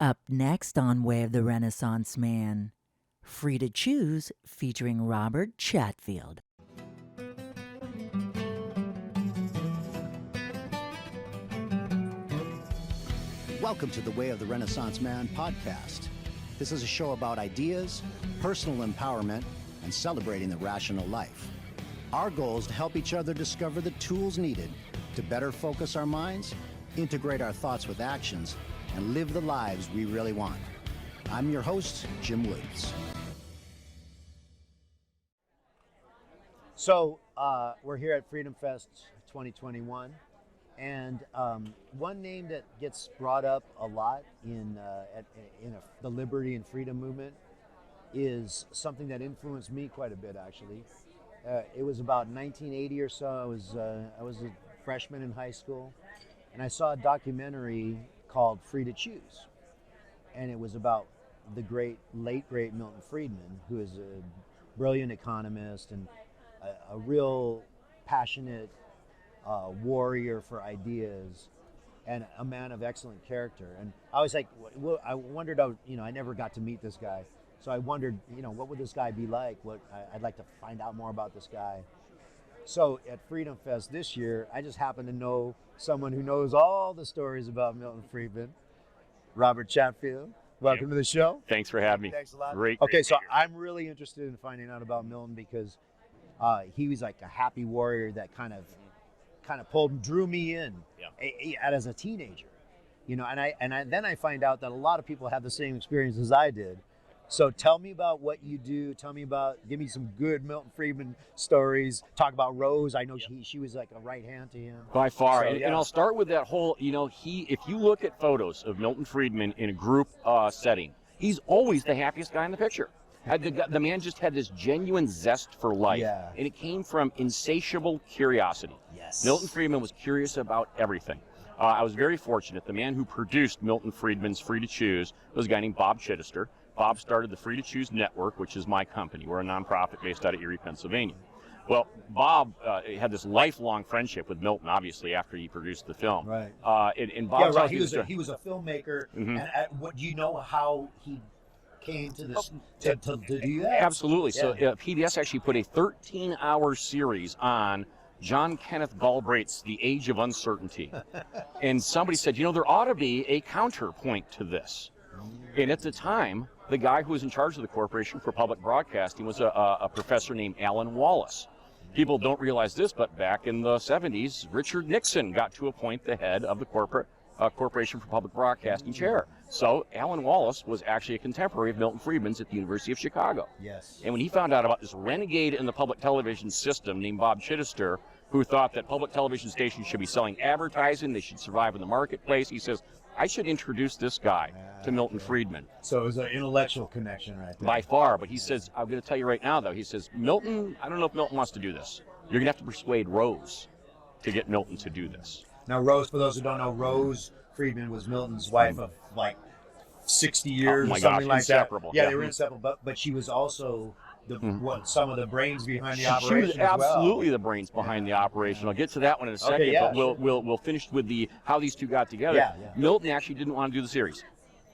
Up next on Way of the Renaissance Man, Free to Choose featuring Robert Chatfield. Welcome to the Way of the Renaissance Man podcast. This is a show about ideas, personal empowerment, and celebrating the rational life. Our goal is to help each other discover the tools needed to better focus our minds, integrate our thoughts with actions, and live the lives we really want. I'm your host, Jim Woods. So we're here at Freedom Fest 2021, and one name that gets brought up a lot in the liberty and freedom movement is something that influenced me quite a bit, actually. It was about 1980 or so. I was a freshman in high school, and I saw a documentary called Free to Choose, and it was about the late great Milton Friedman, who is a brilliant economist and a real passionate warrior for ideas and a man of excellent character. And I was like, I wondered, I never got to meet this guy, so I wondered, what would this guy be like? I'd like to find out more about this guy. So at Freedom Fest this year, I just happen to know someone who knows all the stories about Milton Friedman, Robert Chatfield. Welcome to the show. Thanks for having me. Thanks a lot. Great. Okay, so I'm really interested in finding out about Milton because he was like a happy warrior that kind of drew me in as a teenager, and then I find out that a lot of people have the same experience as I did. So tell me about what you do. Give me some good Milton Friedman stories. Talk about Rose. I know she was like a right hand to him. By far. So, and I'll start with that whole, if you look at photos of Milton Friedman in a group setting, he's always the happiest guy in the picture. The man just had this genuine zest for life, and it came from insatiable curiosity. Yes. Milton Friedman was curious about everything. I was very fortunate. The man who produced Milton Friedman's Free to Choose was a guy named Bob Chittister. Bob started the Free to Choose Network, which is my company. We're a nonprofit based out of Erie, Pennsylvania. Well, Bob had this lifelong friendship with Milton, obviously, after he produced the film. Right. And Bob He was a filmmaker. Mm-hmm. And what do you know how he came to this to do that? Absolutely. Yeah. So PBS actually put a 13-hour series on John Kenneth Galbraith's The Age of Uncertainty. And somebody said, there ought to be a counterpoint to this. And at the time, the guy who was in charge of the Corporation for Public Broadcasting was a professor named Alan Wallace. People don't realize this, but back in the 70s, Richard Nixon got to appoint the head of the Corporation for Public Broadcasting chair. So Alan Wallace was actually a contemporary of Milton Friedman's at the University of Chicago. Yes. And when he found out about this renegade in the public television system named Bob Chittister, who thought that public television stations should be selling advertising, they should survive in the marketplace, he says, I should introduce this guy to Milton Friedman. So it was an intellectual connection right there. By far, but he says, I'm going to tell you right now, though, he says, Milton, I don't know if Milton wants to do this. You're going to have to persuade Rose to get Milton to do this. Now, Rose, for those who don't know, Rose Friedman was Milton's wife of like 60 years or something like inseparable. that. Yeah, they were inseparable, but she was also some of the brains behind the operation. She was absolutely the brains behind the operation. I'll get to that one in a second, but we'll finish with how these two got together. Yeah. Milton actually didn't want to do the series.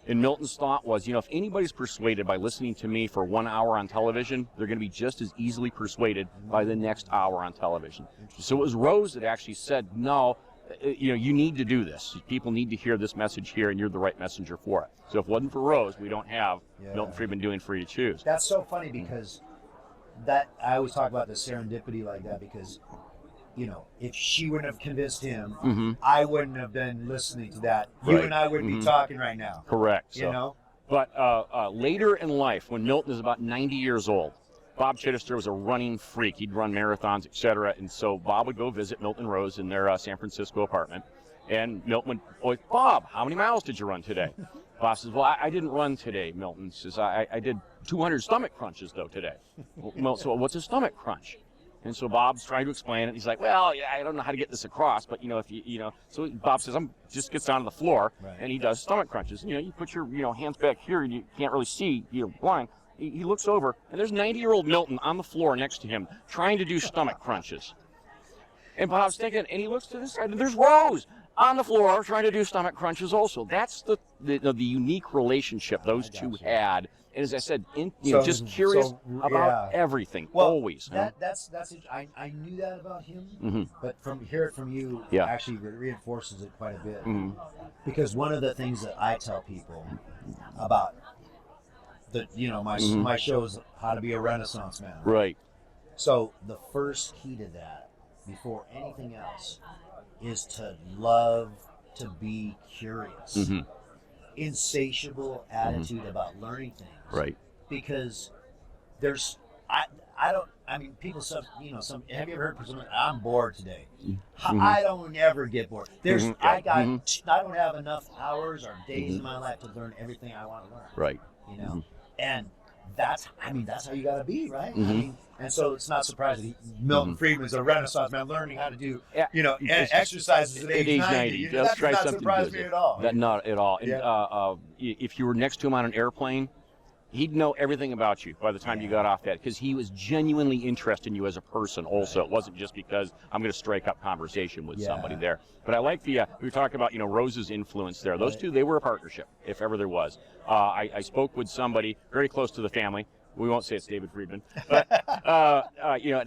And Milton's thought was, if anybody's persuaded by listening to me for 1 hour on television, they're going to be just as easily persuaded by the next hour on television. So it was Rose that actually said, no, you need to do this. People need to hear this message here, and you're the right messenger for it. So if it wasn't for Rose, we don't have Milton Friedman doing Free to Choose. That's so funny because I always talk about the serendipity like that because, if she wouldn't have convinced him, I wouldn't have been listening to that. You and I would be talking right now. Correct. But later in life, when Milton is about 90 years old, Bob Chittister was a running freak. He'd run marathons, etc. And so Bob would go visit Milton and Rose in their San Francisco apartment. And Milton would, Bob, how many miles did you run today? Bob says, well, I didn't run today, Milton. Says, I did 200 stomach crunches, though, today. Well, so what's a stomach crunch? And so Bob's trying to explain it. He's like, well, I don't know how to get this across, but, so Bob says, just gets down to the floor, and he does stomach crunches. You put your, hands back here, and you can't really see, you're blind. He looks over, and there's 90-year-old Milton on the floor next to him trying to do stomach crunches. And Bob's thinking, and he looks to this side, and there's Rose on the floor trying to do stomach crunches also. That's the unique relationship those two had. And as I said, just curious about everything, always. That's I knew that about him, but hear it from you actually reinforces it quite a bit. Because one of the things that I tell people about my show is How to Be a Renaissance Man. Right. So the first key to that, before anything else, is to love to be curious. Insatiable attitude about learning things. Right. Because people have you ever heard from someone, I'm bored today. I don't ever get bored. I don't have enough hours or days in my life to learn everything I want to learn. Right. And that's how you got to be, right? And so it's not surprising Milton Friedman's a Renaissance man learning how to do, exercises at age 90. That's not surprising me at all. Not at all. And, if you were next to him on an airplane, he'd know everything about you by the time you got off that, because he was genuinely interested in you as a person also. It wasn't just because I'm going to strike up conversation with somebody there. But I like we were talking about, Rose's influence there. Those two, they were a partnership, if ever there was. I spoke with somebody very close to the family. We won't say it's David Friedman, but I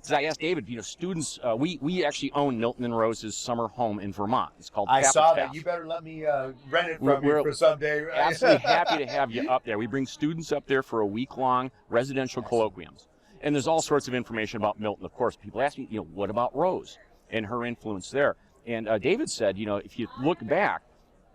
asked David. Students. We actually own Milton and Rose's summer home in Vermont. It's called. I saw that. You better let me rent it from you for someday. Absolutely happy to have you up there. We bring students up there for a week-long residential colloquiums, and there's all sorts of information about Milton. Of course, people ask me, what about Rose and her influence there? And David said, if you look back,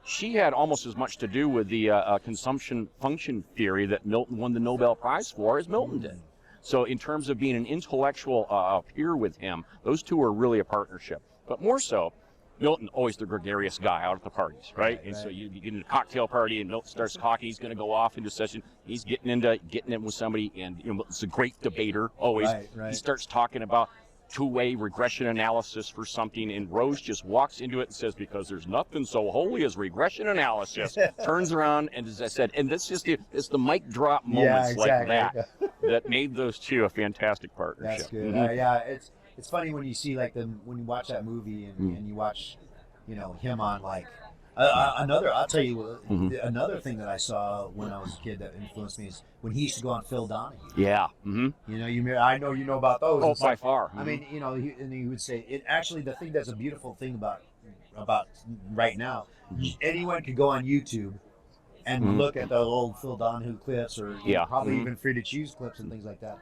she had almost as much to do with the consumption function theory that Milton won the Nobel Prize for as Milton did. So in terms of being an intellectual peer with him, those two are really a partnership. But more so, Milton, always the gregarious guy out at the parties, right? And so you get in a cocktail party and Milton starts talking, he's going to go off into a session, he's getting in with somebody, and it's a great debater, always. He starts talking about two-way regression analysis for something, and Rose just walks into it and says, because there's nothing so holy as regression analysis, turns around, and as I said, and that's just it's the mic drop moments like that that made those two a fantastic partnership. That's good. It's funny when you see when you watch that movie and you watch him on I'll tell you another thing that I saw when I was a kid that influenced me is when he used to go on Phil Donahue. Yeah. I know you know about those. Oh, by far. I mean, he would say it. Actually, the thing that's a beautiful thing about right now, anyone could go on YouTube and look at the old Phil Donahue clips, or probably even free to choose clips and things like that.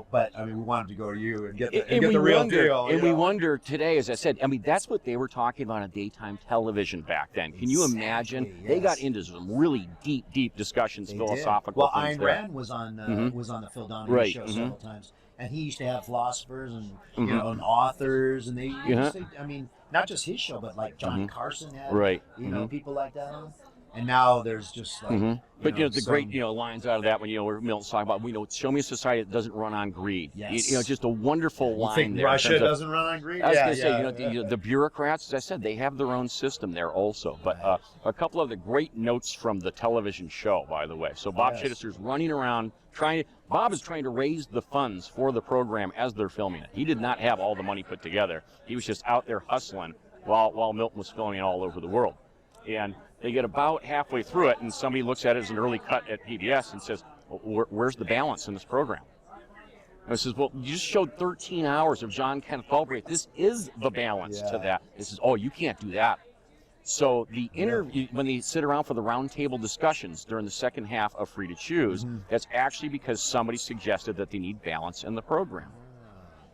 But I mean, we wanted to go to you and get the real deal. And we wonder today, as I said, that's what they were talking about on daytime television back then. Can you imagine? They got into some really deep discussions, philosophical Well, things. Ayn Rand was on the Phil Donahue show several times, and he used to have philosophers and and authors, and they used to, not just his show, but like Johnny Carson had people like that on. And now there's just but the great lines out of that when where Milton's talking about show me a society that doesn't run on greed. Yes. Just a wonderful line think there. Russia doesn't run on greed. I was going to say the bureaucrats, as I said, they have their own system there also. But a couple of the great notes from the television show, by the way. So Bob Chittister's running around Bob is trying to raise the funds for the program as they're filming it. He did not have all the money put together. He was just out there hustling while Milton was filming all over the world. And they get about halfway through it, and somebody looks at it as an early cut at PBS and says, where's the balance in this program? And I says, well, you just showed 13 hours of John Kenneth Galbraith. This is the balance to that. This is, you can't do that. So the interview, when they sit around for the roundtable discussions during the second half of Free to Choose, that's actually because somebody suggested that they need balance in the program.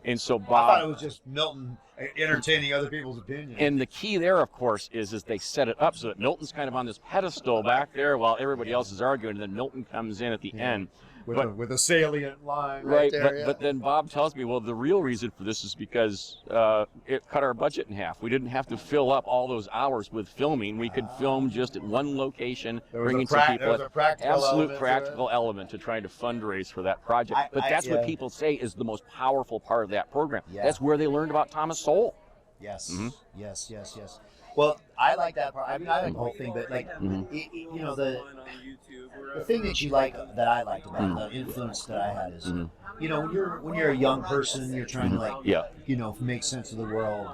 And so Bob, I thought it was just Milton entertaining other people's opinions. And the key there, of course, is they set it up so that Milton's kind of on this pedestal back there while everybody else is arguing, and then Milton comes in at the end. With a salient line right there. But then Bob tells me, well, the real reason for this is because it cut our budget in half. We didn't have to fill up all those hours with filming. We could film just at one location, bringing some people. There was a absolute practical element to trying to fundraise for that project. But that's what people say is the most powerful part of that program. Yeah. That's where they learned about Thomas Sowell. Yes. Yes. Well, I like that part. I like the whole thing, but the thing that I liked about the influence that I had is, when you're a young person, you're trying to make sense of the world.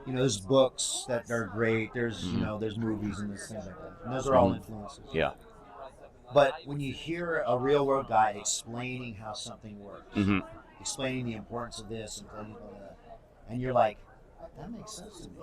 you know, there's books that are great. There's you know, there's movies and things like that. And those are all influences. Yeah. But when you hear a real world guy explaining how something works, explaining the importance of this and you're like, that makes sense to me.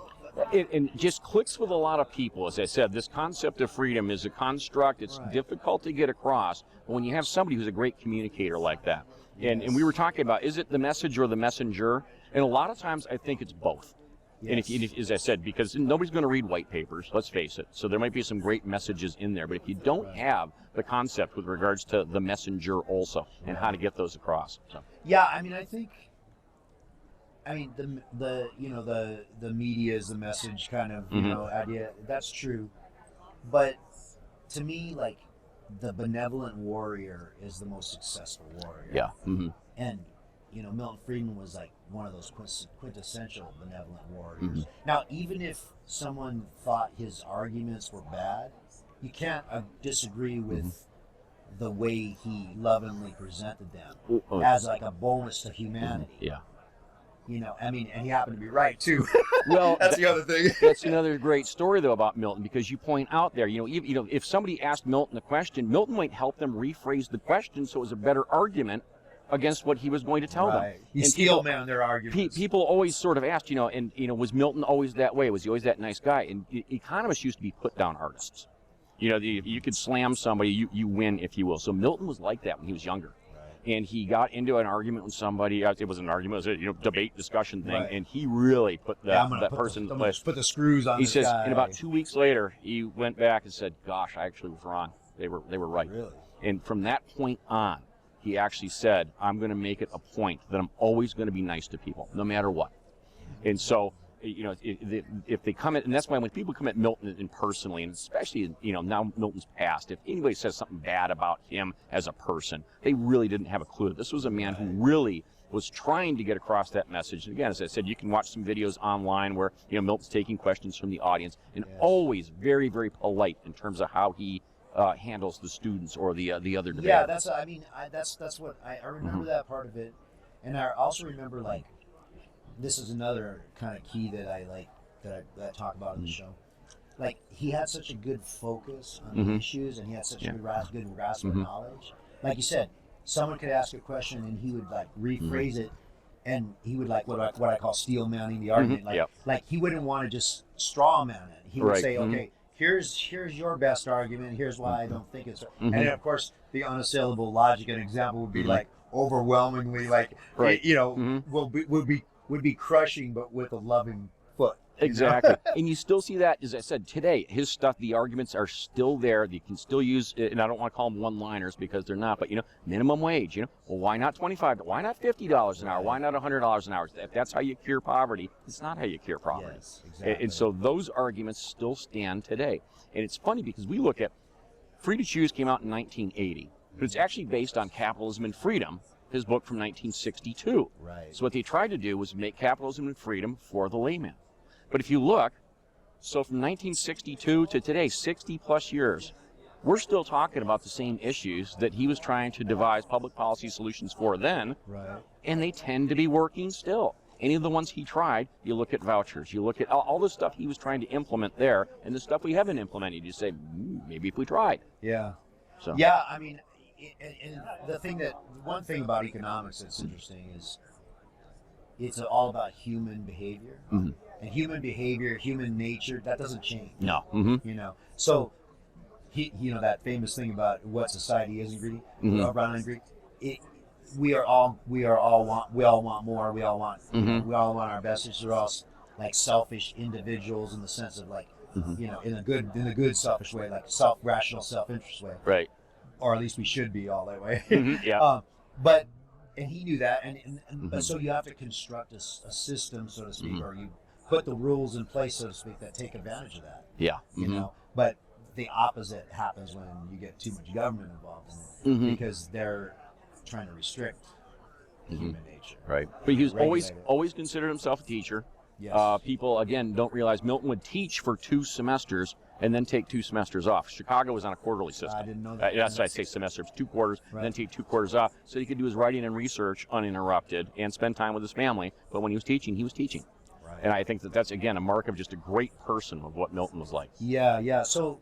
It just clicks with a lot of people. As I said, this concept of freedom is a construct. It's difficult to get across. But when you have somebody who's a great communicator like that, and we were talking about, is it the message or the messenger? And a lot of times I think it's both. Yes. And if, as I said, because nobody's going to read white papers, let's face it. So there might be some great messages in there. But if you don't have the concept with regards to the messenger also and how to get those across. So. Yeah, I mean, the you know, the media is the message kind of, you know, idea. That's true. But to me, like, the benevolent warrior is the most successful warrior. Yeah. And, you know, Milton Friedman was like one of those quintessential benevolent warriors. Now, even if someone thought his arguments were bad, you can't disagree with the way he lovingly presented them as like a bonus to humanity. Yeah. You know, I mean, and he happened to be right too. Well, that's the other thing. That's another great story though about Milton, because you point out there, you know, if somebody asked Milton a question, Milton might help them rephrase the question so it was a better argument against what he was going to tell them. He steel man their arguments. People always sort of asked, you know, and you know, was Milton always that way? Was he always that nice guy? And economists used to be put down artists. You know, you could slam somebody, you win, if you will. So Milton was like that when he was younger. And he got into an argument with somebody. It was an argument, it was a debate discussion thing, and he really put that person in place. Put the screws on. He this says, guy. and about 2 weeks later, he went back and said, "Gosh, I actually was wrong. They were right." Really? And from that point on, he actually said, "I'm going to make it a point that I'm always going to be nice to people, no matter what." And so, you know, if they come at, and that's why when people come at Milton and personally, and especially, you know, now Milton's passed, if anybody says something bad about him as a person, they really didn't have a clue. This was a man who really was trying to get across that message. And again, as I said, you can watch some videos online where, you know, Milton's taking questions from the audience, and always very, very polite in terms of how he handles the students or the other debaters. Yeah, that's what I remember that part of it, and I also remember, like, this is another kind of key that I like that I talk about in the show. Like, he had such a good focus on the issues, and he had such a good grasp of knowledge. Like you said, someone could ask a question, and he would like rephrase it, and he would like what I call steel manning the argument. Like he wouldn't want to just straw man it. He would say, okay, here's your best argument. Here's why I don't think it's. And then of course the unassailable logic and example would be like overwhelmingly like you know would be crushing, but with a loving foot. Exactly. And you still see that, as I said, today, his stuff, the arguments are still there. You can still use, and I don't want to call them one-liners because they're not, but, you know, minimum wage, you know, well, why not $25? Why not $50 an hour? Why not $100 an hour? If that's how you cure poverty, it's not how you cure poverty. Yes, exactly. And so those arguments still stand today. And it's funny because we look at, Free to Choose came out in 1980, but it's actually based on Capitalism and Freedom, his book from 1962. Right. So what they tried to do was make capitalism and freedom for the layman. But if you look, so from 1962 to today, 60 plus years, we're still talking about the same issues that he was trying to devise public policy solutions for then, and they tend to be working still. Any of the ones he tried, you look at vouchers, you look at all the stuff he was trying to implement there, and the stuff we haven't implemented, you say, maybe if we tried. Yeah. So. Yeah, I mean, and one thing about economics that's interesting is it's all about human behavior. And human behavior, human nature, that doesn't change. No. You know, so you know that famous thing about what society isn't greedy, around greedy. We all want more. We all want our best. We're all like selfish individuals in the sense of like, you know, in a good selfish way, like rational self-interest way. Right. Or at least we should be all that way. And he knew that, and so you have to construct a system, so to speak, or you put the rules in place, so to speak, that take advantage of that. Yeah. You know, but the opposite happens when you get too much government involved in it, because they're trying to restrict the human nature. Right. But he was always considered himself a teacher. Yes. People, again, don't realize Milton would teach for 2 semesters and then take 2 semesters off. Chicago was on a quarterly system. I didn't know that. That's why I say semesters, 2 quarters, and then take 2 quarters off, so he could do his writing and research uninterrupted and spend time with his family. But when he was teaching, he was teaching. Right. And I think that that's, again, a mark of just a great person of what Milton was like. Yeah. So,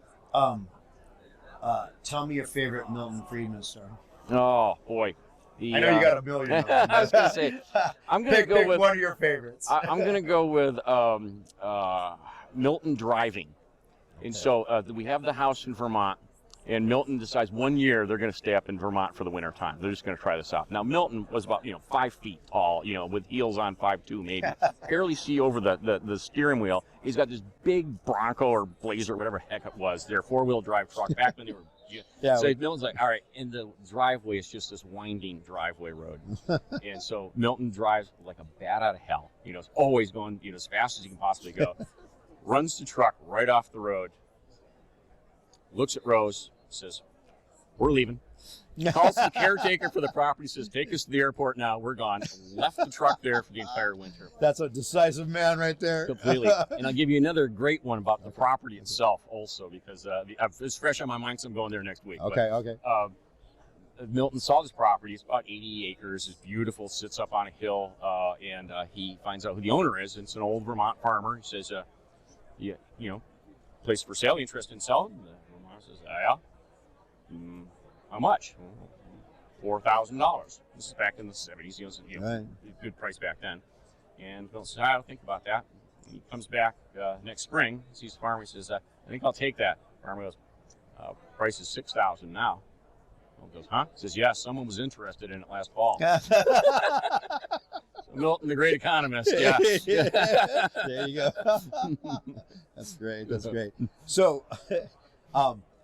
tell me your favorite Milton Friedman story. Oh, boy. I know you got a million of them. I was going to say, I'm going to go pick with one of your favorites. I'm going to go with Milton driving. And so we have the house in Vermont, and Milton decides one year they're going to stay up in Vermont for the winter time. They're just going to try this out. Now, Milton was about 5 feet tall, with heels on 5'2", maybe. Barely see over the steering wheel. He's got this big Bronco or Blazer, whatever the heck it was, their 4-wheel drive truck back when they were. Yeah. So Milton's like, all right, and the driveway is just this winding driveway road. And so Milton drives like a bat out of hell. It's always going, as fast as he can possibly go. Runs the truck right off the road. Looks at Rose, says, we're leaving. Calls the caretaker for the property, says, take us to the airport now, we're gone. Left the truck there for the entire winter. That's a decisive man right there. Completely. And I'll give you another great one about the property itself also, because it's fresh on my mind, so I'm going there next week. Okay. Milton saw this property. It's about 80 acres. It's beautiful, sits up on a hill, and he finds out who the owner is. It's an old Vermont farmer. He says, place for sale, you interested in selling? The Vermont says, yeah. How much? $4,000. This is back in the 70s. Right. Good price back then. And Bill says, I don't think about that. He comes back next spring, sees the farmer. He says, I think I'll take that. The farmer goes, price is $6,000 now. Bill goes, huh? He says, yeah, someone was interested in it last fall. So Milton, the great economist. Yeah. There you go. That's great. So,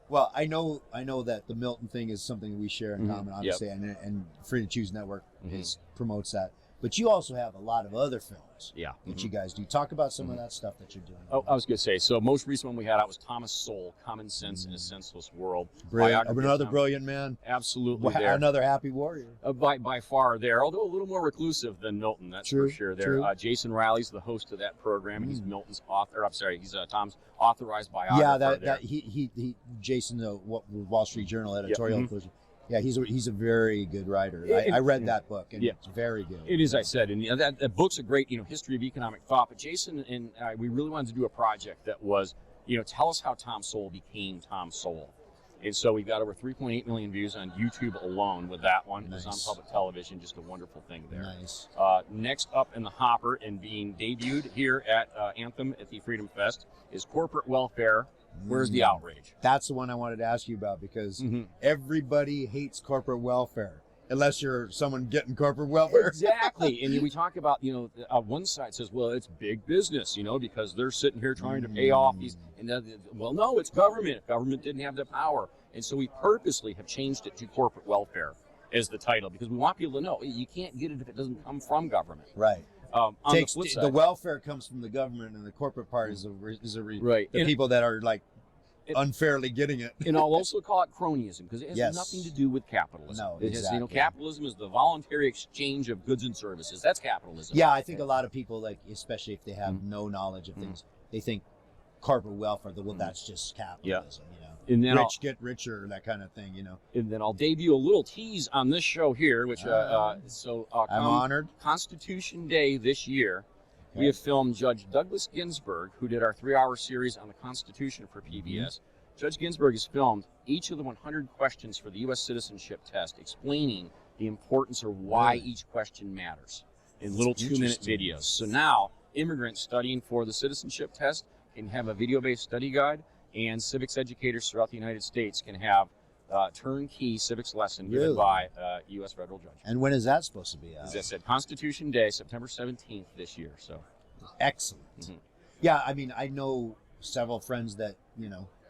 well, I know that the Milton thing is something we share in common, obviously, and Free to Choose Network promotes that. But you also have a lot of other films that you guys do. Talk about some of that stuff that you're doing. Oh, I was going to say, so most recent one we had out was Thomas Sowell, Common Sense in a Senseless World. Brilliant. Another brilliant man. Absolutely there. Another happy warrior. By far there, although a little more reclusive than Milton, that's for sure there. True. Jason Riley's the host of that program, and he's Milton's author. He's Tom's authorized biographer. Yeah, he Jason, the Wall Street Journal editorial inclusion. Yeah, he's a very good writer. I read that book, and it's very good. It is, I said, and that book's a great, history of economic thought. But Jason and I, we really wanted to do a project that was, tell us how Tom Sowell became Tom Sowell. And so we've got over 3.8 million views on YouTube alone with that one. Nice. It's on public television, just a wonderful thing there. Nice. Next up in the hopper and being debuted here at Anthem at the Freedom Fest is Corporate Welfare. Where's the outrage? That's the one I wanted to ask you about, because everybody hates corporate welfare unless you're someone getting corporate welfare. Exactly. And we talk about, one side says, well, it's big business, because they're sitting here trying to pay off these. And well, no, it's government. Government didn't have the power. And so we purposely have changed it to corporate welfare as the title, because we want people to know you can't get it if it doesn't come from government. Right. On the flip side, the welfare comes from the government, and the corporate part is right. The people that are like unfairly getting it. And I'll also call it cronyism, because it has nothing to do with capitalism. No, it has, exactly. Capitalism is the voluntary exchange of goods and services. That's capitalism. Yeah, I think a lot of people, especially if they have no knowledge of things, they think corporate welfare. That's just capitalism. And then rich get richer, that kind of thing. And then I'll debut a little tease on this show here, which I'm honored. Constitution Day this year. We have filmed Judge Douglas Ginsburg, who did our 3-hour series on the Constitution for PBS. Judge Ginsburg has filmed each of the 100 questions for the U.S. citizenship test, explaining the importance or why each question matters in little 2-minute videos. So now, immigrants studying for the citizenship test can have a video-based study guide, and civics educators throughout the United States can have turnkey civics lesson given by a U.S. federal judge. And when is that supposed to be out? As I said, Constitution Day, September 17th this year. So excellent. Yeah, I mean, I know several friends that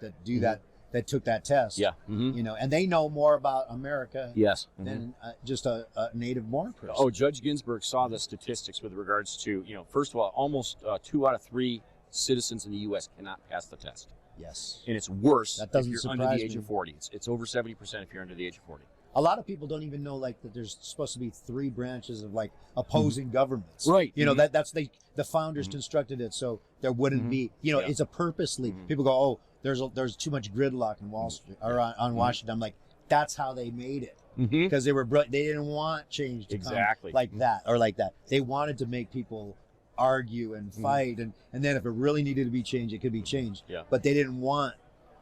that do that took that test. Yeah. And they know more about America. Yes. Than just a native born person. Oh, Judge Ginsburg saw the statistics with regards to first of all, almost 2 out of 3 citizens in the U.S. cannot pass the test. Yes. And it's worse if you're under the age me. of 40. It's over 70% if you're under the age of 40. A lot of people don't even know that there's supposed to be 3 branches of opposing governments. Right. That's the founders constructed it so there wouldn't be. It's a purposely. People go, oh, there's too much gridlock in Wall Street or on Washington. I'm like, that's how they made it, because they didn't want change to come like that or like that. They wanted to make people argue and fight, and then if it really needed to be changed, it could be changed. Yeah. But they didn't want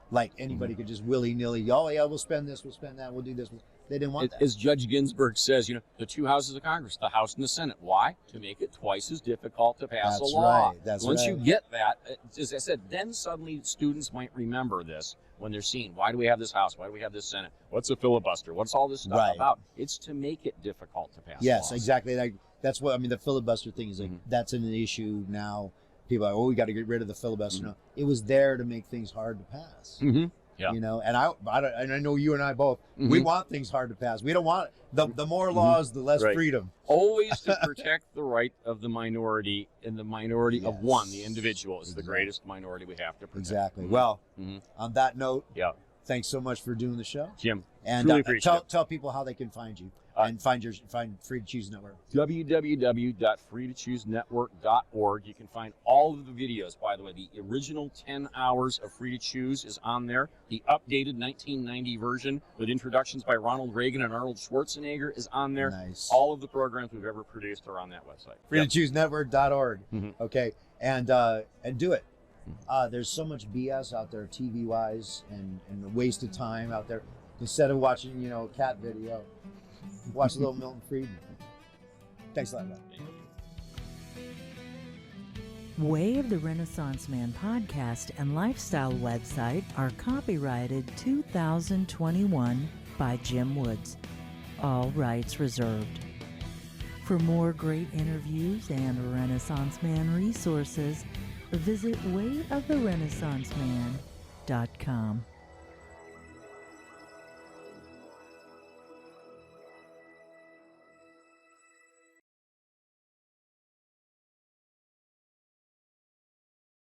like anybody could just willy-nilly, oh yeah, we'll spend this, we'll spend that, we'll do this. They didn't want that. As Judge Ginsburg says, the two houses of Congress, the House and the Senate. Why? To make it twice as difficult to pass a law. That's Once right. you get that, as I said, then suddenly students might remember this when they're seeing, why do we have this House? Why do we have this Senate? What's a filibuster? What's all this stuff about? It's to make it difficult to pass Yes, laws. exactly. That's what I mean. The filibuster thing is like that's an issue now. People are like, we got to get rid of the filibuster. No, it was there to make things hard to pass. Yeah. And I know you and I both. We want things hard to pass. We don't want the more laws, the less freedom. Always to protect the right of the minority, and the minority of one, the individual, is the greatest minority we have to protect. Exactly. Well, on that note, thanks so much for doing the show, Jim. And truly appreciate it. tell people how they can find you and find Free to Choose Network. www.freetocoosenetwork.org. You can find all of the videos, by the way. The original 10 hours of Free to Choose is on there. The updated 1990 version with introductions by Ronald Reagan and Arnold Schwarzenegger is on there. Nice. All of the programs we've ever produced are on that website. FreeToChooseNetwork.org. Okay, and do it. There's so much BS out there, TV-wise, and a waste of time out there. Instead of watching, a cat video, watch a little Milton Friedman. Thanks a lot, man. Way of the Renaissance Man podcast and lifestyle website are copyrighted 2021 by Jim Woods. All rights reserved. For more great interviews and Renaissance Man resources, visit wayoftherenaissanceman.com.